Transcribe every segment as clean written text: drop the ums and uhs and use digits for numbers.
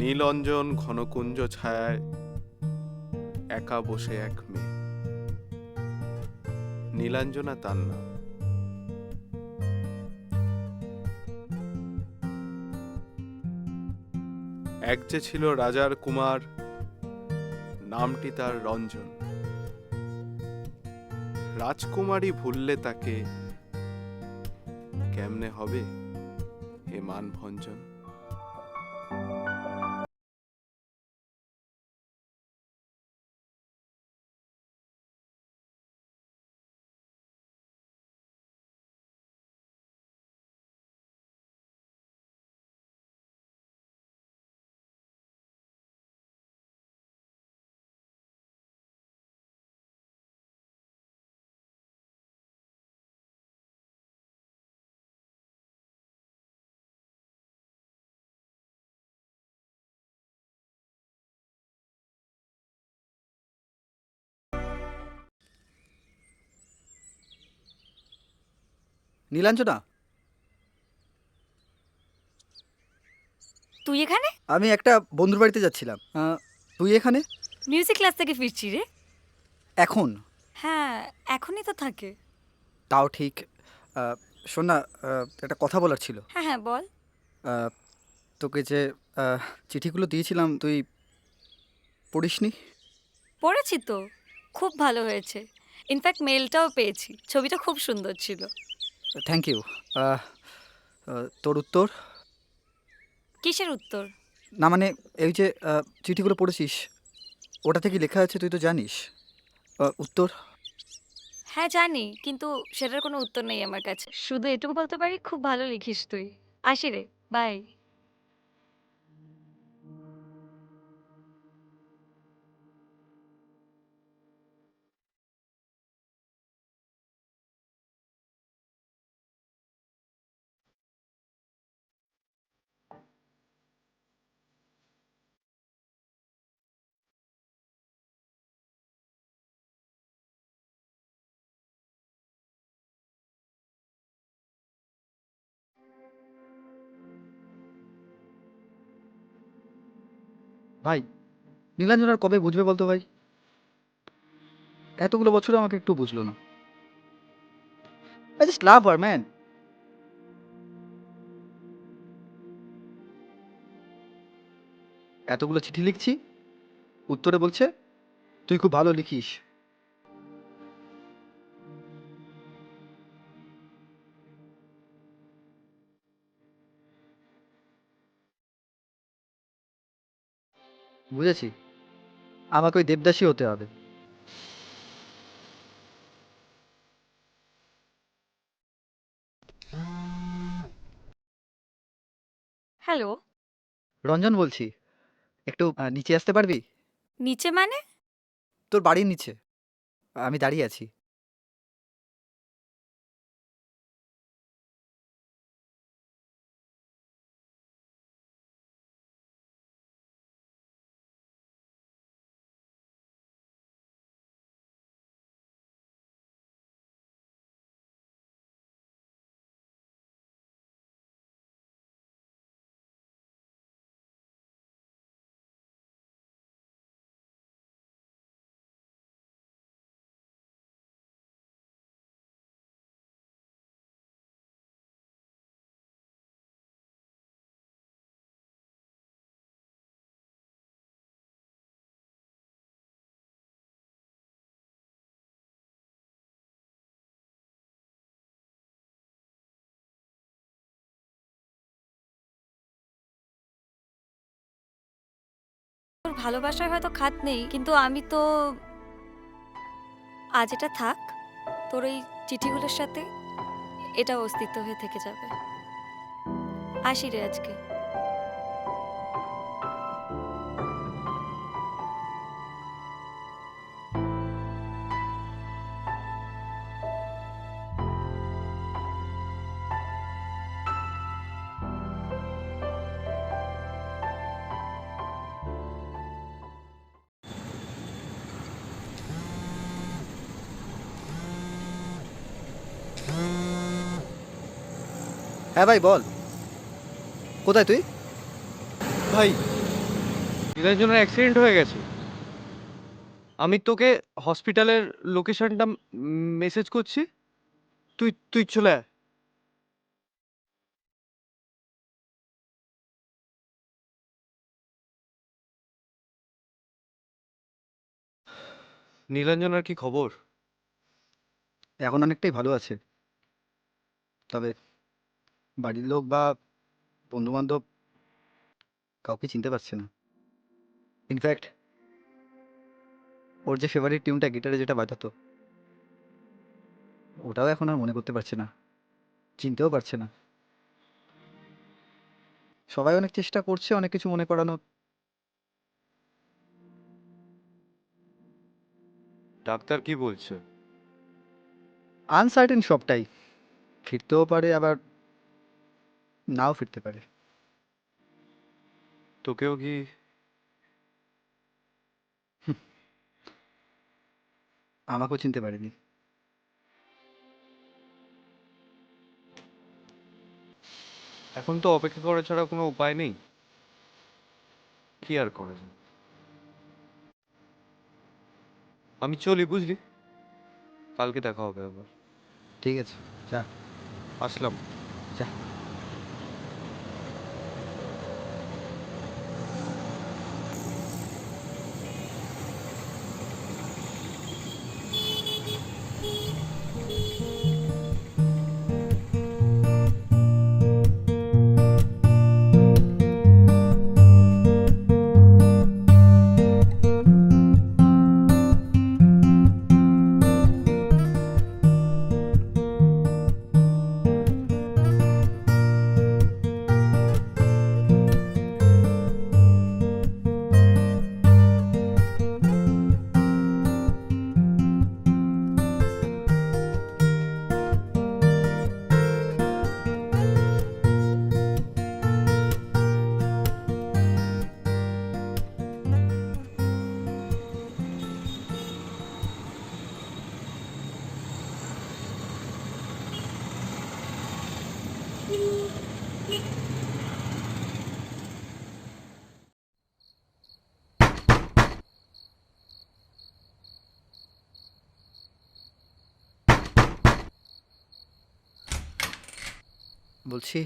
নীলঞ্জন ঘনকুঞ্জ ছায়ায় একা বসে এক মেয়ে, নীলাঞ্জনা তার নাম। এক যে ছিল রাজার কুমার, নামটি তার রঞ্জন। রাজকুমারী ভুললে তাকে কেমনে হবে এ মান ভঞ্জন। নীলাঞ্জনা, তুই এখানে? আমি একটা বন্ধুর বাড়িতে যাচ্ছিলাম। তুই এখানে মিউজিক ক্লাস থেকে ফিরছি রে। এখন? হ্যাঁ, এখনই তো থাকে। তাও ঠিক। শোন না, একটা কথা বলার ছিল। হ্যাঁ হ্যাঁ বল। আহ, তোকে যে চিঠিগুলো দিয়েছিলাম তুই পড়িসনি? পড়েছি তো, খুব ভালো হয়েছে। ইনফ্যাক্ট মেলটাও পেয়েছি, ছবিটা খুব সুন্দর ছিল। Thank you. তোর উত্তর? কিসের উত্তর? না মানে এই যে চিঠিগুলো পড়েছিস, ওটাতে কি লেখা আছে তুই তো জানিস? উত্তর? হ্যাঁ জানি, কিন্তু সেটার কোনো উত্তর নেই আমার কাছে। শুধু এটুকু বলতে পারি, খুব ভালো লিখিস তুই। আসি রে, বাই। ভাই, নীলাঞ্জনার কবে বুঝবে বলতো ভাই? এতগুলো বছর আমাকে একটু বুঝলো না। I just love her man. এতগুলো চিঠি লিখছি, উত্তরে বলছে তুই খুব ভালো লিখিস। বুঝেছি, আমাকে ওই দেবদাসী হতে হবে। হ্যালো। রঞ্জন বলছি, একটু নিচে আসতে পারবি? নিচে মানে? তোর বাড়ির নিচে আমি দাঁড়িয়ে আছি। তোর ভালোবাসার হয়তো খাত নেই, কিন্তু আমি তো আজ এটা থাক, তোর এই চিঠিগুলোর সাথে এটা অস্তিত্ব হয়ে থেকে যাবে। আসি রে আজকে। হ্যাঁ ভাই বল, কোথায় তুই? ভাই, নীলাঞ্জনের অ্যাক্সিডেন্ট হয়ে গেছে। আমি তোকে হসপিটালের লোকেশনটা মেসেজ করছি, তুই তুই চলে আয়। নীলাঞ্জনার কি খবর? এখন অনেকটাই ভালো আছে, তবে বাড়ির লোক বা বন্ধুবান্ধব কাউকে চিনতে পারছে না। ইনফ্যাক্ট ওর যে ফেভারিট টিউনটা গিটারে যেটা বাজাতো, ওটাও এখন আর মনে করতে পারছে না, চিনতেও পারছে না। সবাই অনেক চেষ্টা করছে অনেক কিছু মনে করানোর। ডাক্তার কি বলছে? আনসার্টেন সবটাই, ফিরতেও পারে আবার নাও ফিরতে পারে। তোকেও কি? আমাকেও চিনতে পারেনি। এখন তো অপেক্ষা করা ছাড়া কোনো উপায় নেই। কি আর করা যায়? আমি চলি, বুঝলি? কালকে দেখা হবে আবার। ঠিক আছে, যা আসলাম। যা। বলছি,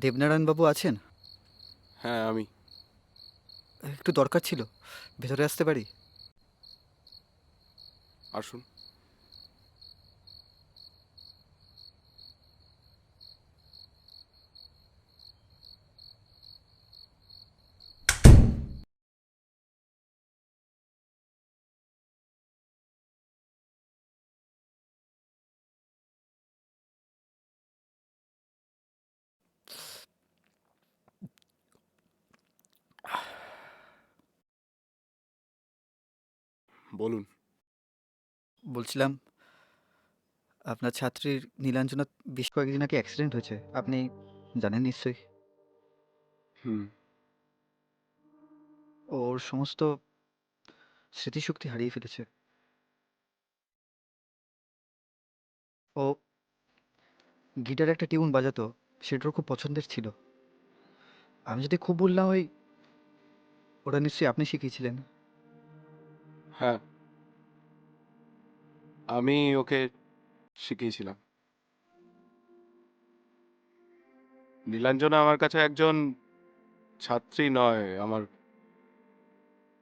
দেবনারায়ণ বাবু আছেন? হ্যাঁ, আমি। একটু দরকার ছিল, ভেতরে আসতে পারি? আসুন। বলুন। বলছিলাম, আপনার ছাত্রীর নীলাঞ্জনা বেশ কয়েকদিন আগে অ্যাক্সিডেন্ট হয়েছে, আপনি জানেন নিশ্চয়ই। হুম। ওর সমস্ত স্মৃতিশক্তি হারিয়ে ফেলেছে। ও গিটারে একটা টিউন বাজাতো, সেটাও খুব পছন্দের ছিল। আমি যদি খুব ভুল না হই, ওটা নিশ্চয়ই আপনি শিখিয়েছিলেন। হ্যাঁ, আমি ওকে শিখিয়েছিলাম। নীলাঞ্জনা আমার কাছে একজন ছাত্রী নয়, আমার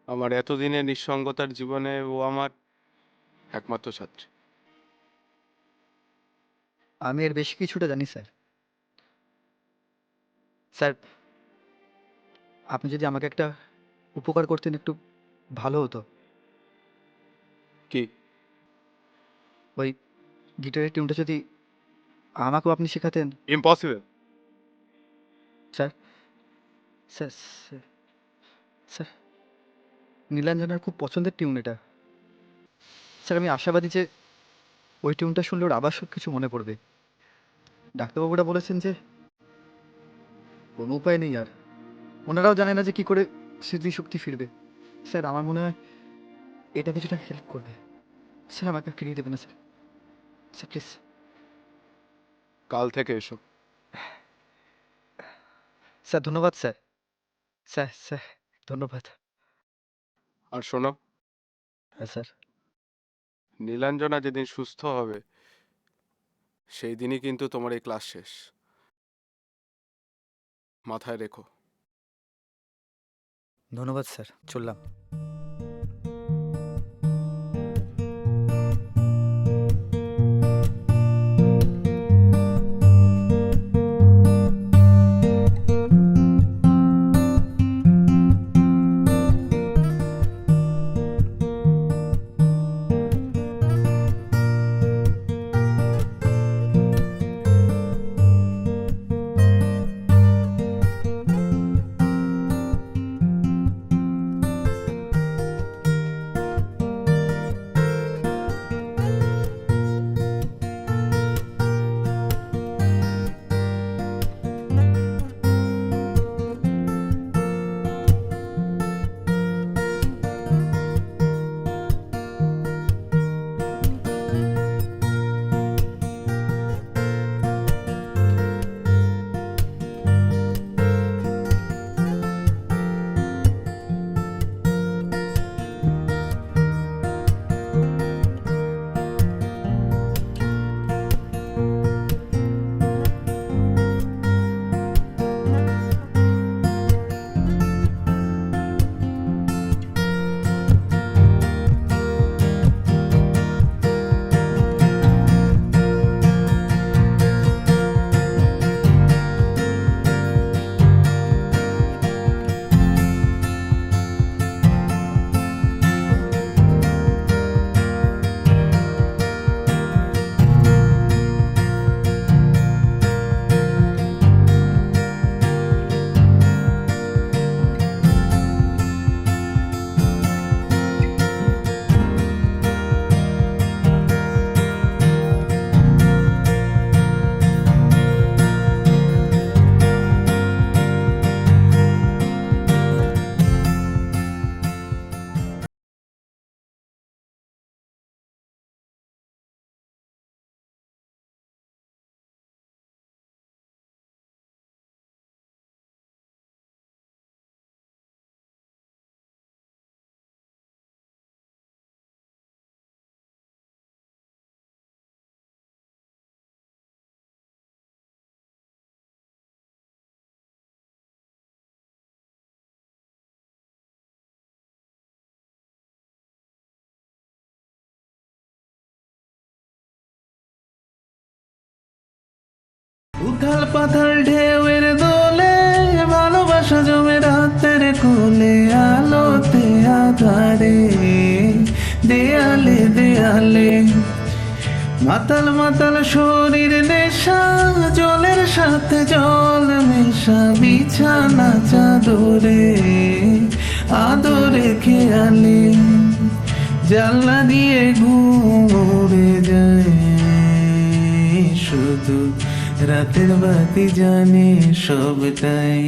আমার এতদিনের নিঃসঙ্গতার জীবনে ও আমার একমাত্র ছাত্রী। আমি এর বেশি কিছুটা জানি স্যার। স্যার, আপনি যদি আমাকে একটা উপকার করতেন একটু ভালো হতো। কি? ওই গিটারের টিউনটা যদি আমাকেও আপনি শেখাতেন। Impossible. Sir, sir, sir, sir, নীলাঞ্জনার খুব পছন্দের টিউন এটা। স্যার, আমি আশাবাদী যে ওই টিউনটা শুনলে ওর আবার সব কিছু মনে পড়বে। ডাক্তারবাবুরা বলেছেন যে কোনো উপায় নেই আর, ওনারাও জানে না যে কি করে স্মৃতিশক্তি ফিরবে। স্যার, আমার মনে হয় এটা কিছুটা হেল্প করবে। স্যার, আমাকে ফিরিয়ে দেবে না স্যার? Sir please. কাল থেকে এসো। স্যার ধন্যবাদ স্যার। স্যার স্যার ধন্যবাদ। আর শোনো, হ্যাঁ স্যার। নীলাঞ্জনা যেদিন সুস্থ হবে সেই দিনই কিন্তু তোমার এই ক্লাস শেষ, মাথায় রেখো। ধন্যবাদ স্যার, চললাম। উথাল পাথাল ঢেউয়ের দোলে ভালোবাসা জমে রাতের কোলে আলোতে আধারে দেয়ালে দেয়ালে মাতাল মাতাল শরীর নেশা জলের সাথে জল মেশা বিছানা চাদরে আদরে খেয়ালে জানলা দিয়ে ঘুম উড়ে যায় শুধু রাতের বাতি জানে সবটাই।